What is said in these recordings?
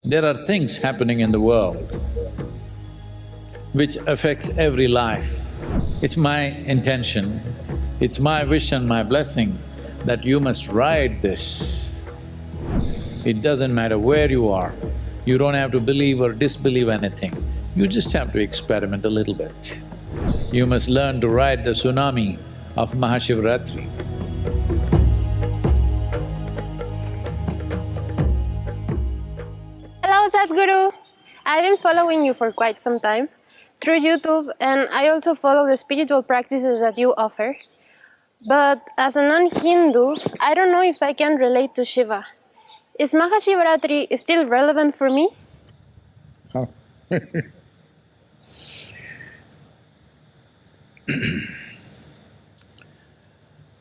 There are things happening in the world which affects every life. It's my intention, it's my wish and my blessing that you must ride this. It doesn't matter where you are, you don't have to believe or disbelieve anything, you just have to experiment a little bit. You must learn to ride the tsunami of MahaShivRatri. Hello Sadhguru! I've been following you for quite some time through YouTube, and I also follow the spiritual practices that you offer. But as a non-Hindu, I don't know if I can relate to Shiva. Is MahaShivRatri still relevant for me? Oh.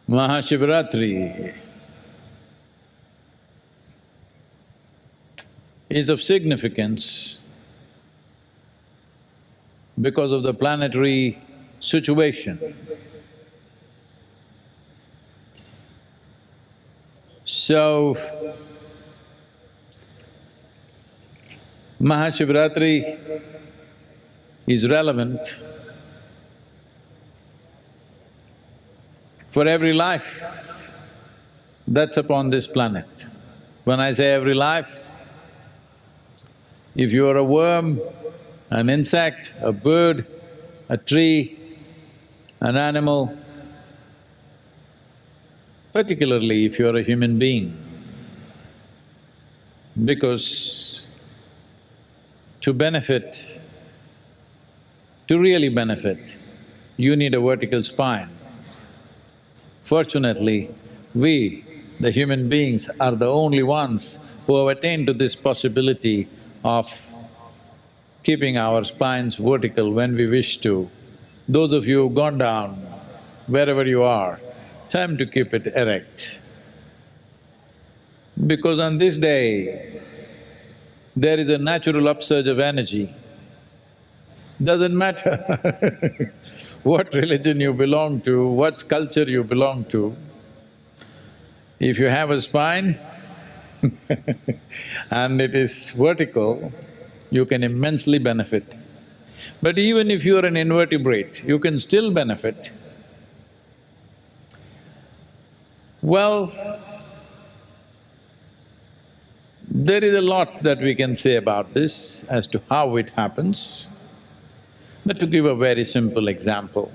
MahaShivRatri is of significance because of the planetary situation. So, MahaShivRatri is relevant for every life that's upon this planet. When I say every life, if you are a worm, an insect, a bird, a tree, an animal, particularly if you are a human being, because to benefit, to really benefit, you need a vertical spine. Fortunately, we, the human beings, are the only ones who have attained to this possibility of keeping our spines vertical when we wish to. Those of you who've gone down, wherever you are, time to keep it erect. Because on this day, there is a natural upsurge of energy. Doesn't matter what religion you belong to, what culture you belong to, if you have a spine and it is vertical, you can immensely benefit. But even if you are an invertebrate, you can still benefit. Well, there is a lot that we can say about this as to how it happens. But to give a very simple example,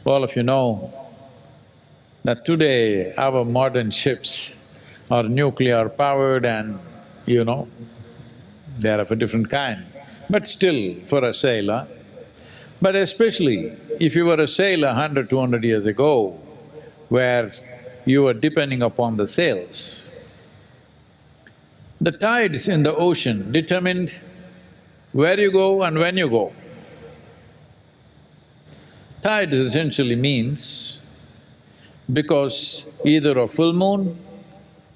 all of you know that today our modern ships are nuclear powered and, they are of a different kind. But still, for a sailor, but especially if you were a sailor 100, 200 years ago, where you were depending upon the sails, the tides in the ocean determined where you go and when you go. Tides essentially means because either of full moon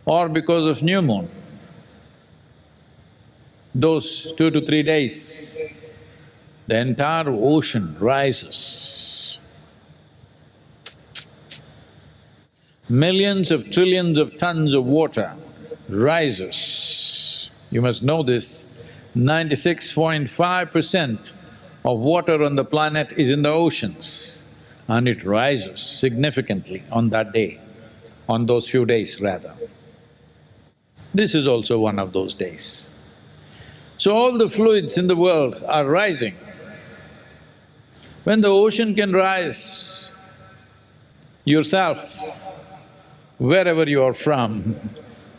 or because of new moon. Those 2 to 3 days, the entire ocean rises. Millions of trillions of tons of water rises. You must know this, 96.5% of water on the planet is in the oceans, and it rises significantly on that day, on those few days rather. This is also one of those days. So all the fluids in the world are rising. When the ocean can rise, yourself, wherever you are from,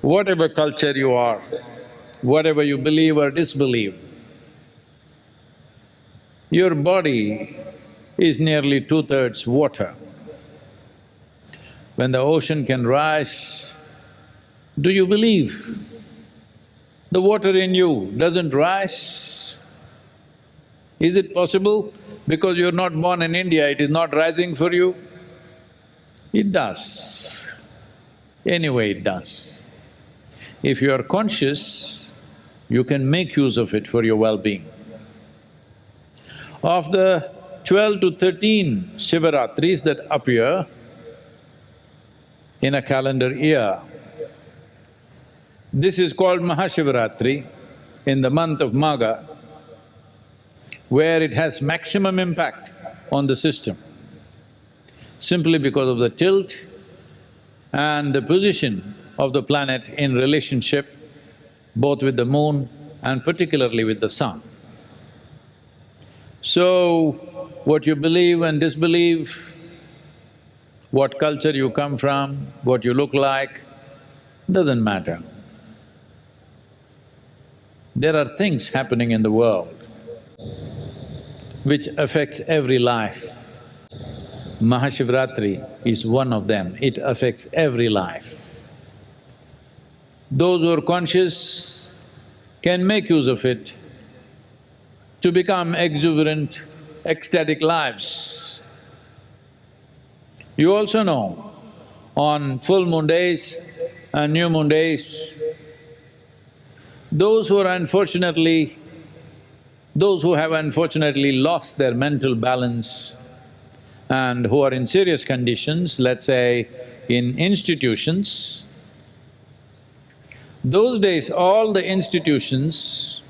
whatever culture you are, whatever you believe or disbelieve, your body is nearly 2/3 water. When the ocean can rise, do you believe the water in you doesn't rise? Is it possible because you're not born in India, it is not rising for you? It does. Anyway, it does. If you are conscious, you can make use of it for your well-being. Of the 12 to 13 Shivaratris that appear in a calendar year, This is called MahaShivRatri in the month of Magha, where it has maximum impact on the system, simply because of the tilt and the position of the planet in relationship both with the moon and particularly with the sun. So, what you believe and disbelieve, what culture you come from, what you look like, doesn't matter. There are things happening in the world which affects every life. MahaShivRatri is one of them, it affects every life. Those who are conscious can make use of it to become exuberant, ecstatic lives. You also know, on full moon days and new moon days, those who have unfortunately lost their mental balance and who are in serious conditions, let's say in institutions, those days all the institutions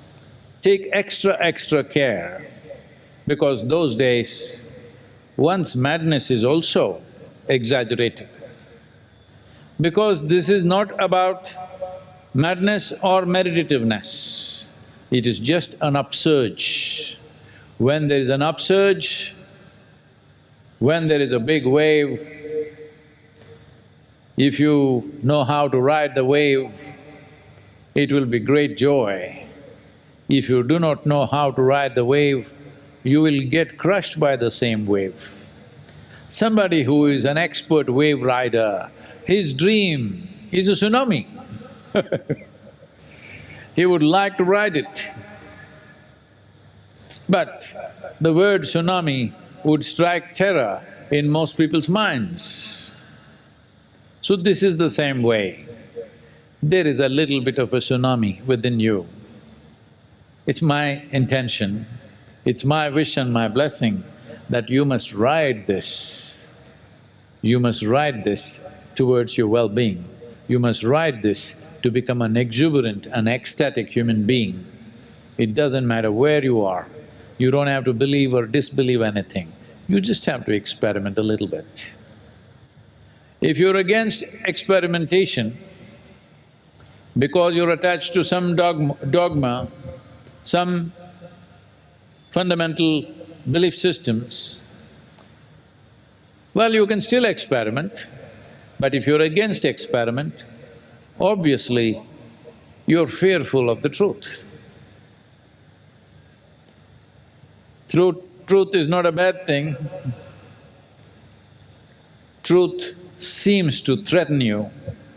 take extra care, because those days one's madness is also exaggerated. Because this is not about madness or meditativeness, it is just an upsurge. When there is an upsurge, when there is a big wave, if you know how to ride the wave, it will be great joy. If you do not know how to ride the wave, you will get crushed by the same wave. Somebody who is an expert wave rider, his dream is a tsunami. He would like to ride it. But the word tsunami would strike terror in most people's minds. So this is the same way. There is a little bit of a tsunami within you. It's my intention, it's my wish and my blessing that you must ride this. You must ride this towards your well-being. You must ride this to become an exuberant, an ecstatic human being. It doesn't matter where you are, you don't have to believe or disbelieve anything, you just have to experiment a little bit. If you're against experimentation, because you're attached to some dogma, some fundamental belief systems, well, you can still experiment, but if you're against experiment, obviously you're fearful of the truth. Truth is not a bad thing. Truth seems to threaten you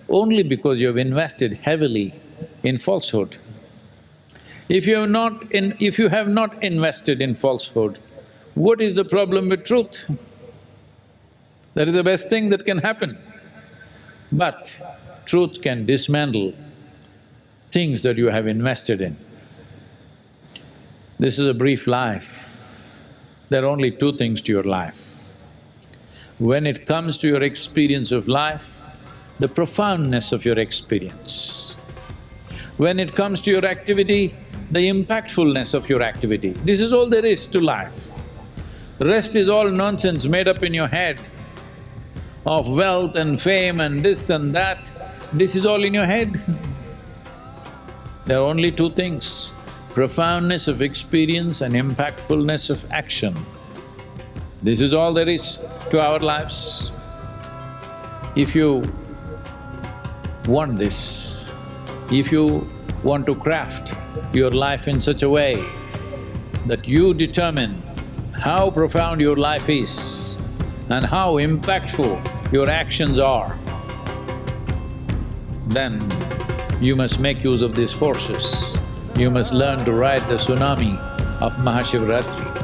only because you have invested heavily in falsehood. If you have not invested in falsehood, what is the problem with truth? That is the best thing that can happen. But truth can dismantle things that you have invested in. This is a brief life. There are only two things to your life. When it comes to your experience of life, the profoundness of your experience. When it comes to your activity, the impactfulness of your activity. This is all there is to life. The rest is all nonsense made up in your head of wealth and fame and this and that. This is all in your head. There are only two things, profoundness of experience and impactfulness of action. This is all there is to our lives. If you want this, if you want to craft your life in such a way that you determine how profound your life is and how impactful your actions are, then you must make use of these forces. You must learn to ride the tsunami of MahaShivRatri.